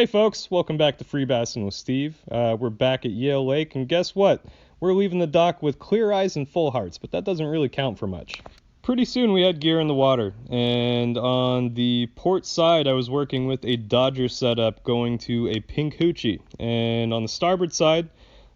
Hey folks, welcome back to Free Bassin' with Steve. We're back at Yale Lake, and guess what? We're leaving the dock with clear eyes and full hearts, but that doesn't really count for much. Pretty soon we had gear in the water, and on the port side I was working with a Dodger setup going to a pink hoochie, and on the starboard side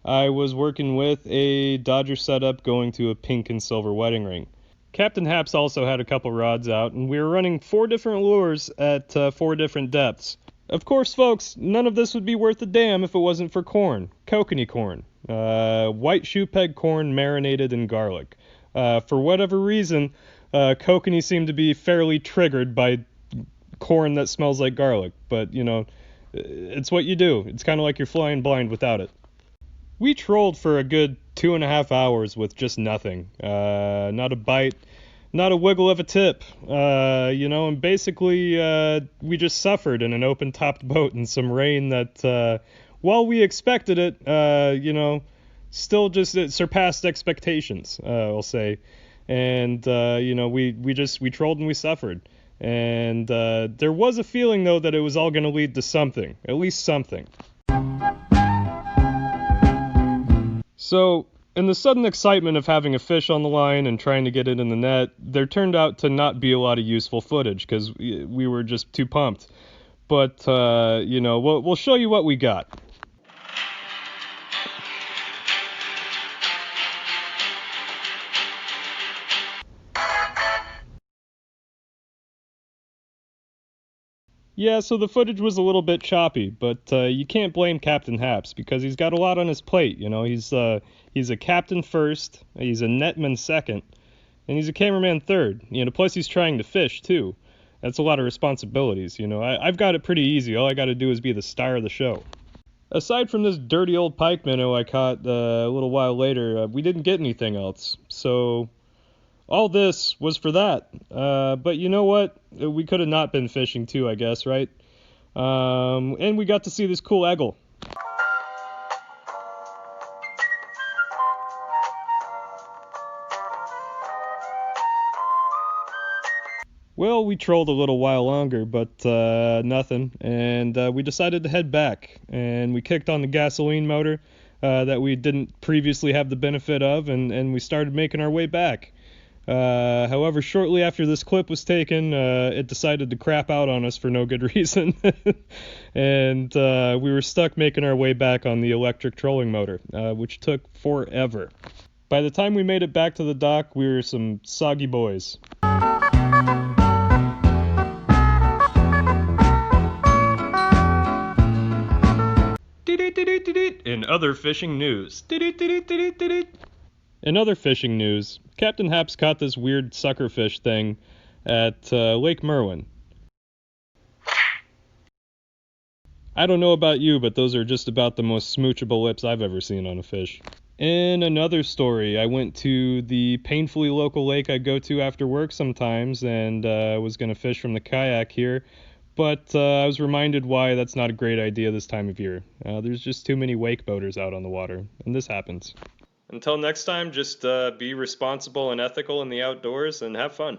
I was working with a Dodger setup going to a pink and silver wedding ring. Captain Haps also had a couple rods out, and we were running 4 different lures at 4 different depths. Of course, folks, none of this would be worth a damn if it wasn't for corn. Kokanee corn. White shoe peg corn marinated in garlic. For whatever reason, kokanee seemed to be fairly triggered by corn that smells like garlic. But, you know, it's what you do. It's kind of like you're flying blind without it. We trolled for a good 2.5 hours with just nothing. Not a bite. Not a wiggle of a tip, and basically we just suffered in an open-topped boat in some rain that, while we expected it, still just it surpassed expectations, I'll say. And, we trolled and we suffered. And there was a feeling, though, that it was all going to lead to something, at least something. So, in the sudden excitement of having a fish on the line and trying to get it in the net, there turned out to not be a lot of useful footage because we were just too pumped. But, we'll show you what we got. Yeah, so the footage was a little bit choppy, but you can't blame Captain Haps because he's got a lot on his plate. He's a captain first, he's a netman second, and he's a cameraman third. Plus he's trying to fish too. That's a lot of responsibilities. I've got it pretty easy. All I got to do is be the star of the show. Aside from this dirty old pike minnow I caught a little while later, we didn't get anything else. So all this was for that. But you know what? We could have not been fishing too, I guess, right? And we got to see this cool eagle. Well, we trolled a little while longer, but nothing. And we decided to head back. And we kicked on the gasoline motor that we didn't previously have the benefit of, and we started making our way back. However, shortly after this clip was taken, it decided to crap out on us for no good reason. And we were stuck making our way back on the electric trolling motor, which took forever. By the time we made it back to the dock, we were some soggy boys. In other fishing news. In other fishing news, Captain Haps caught this weird suckerfish thing at Lake Merwin. I don't know about you, but those are just about the most smoochable lips I've ever seen on a fish. In another story, I went to the painfully local lake I go to after work sometimes and was going to fish from the kayak here, but I was reminded why that's not a great idea this time of year. There's just too many wake boaters out on the water, and this happens. Until next time, just be responsible and ethical in the outdoors and have fun.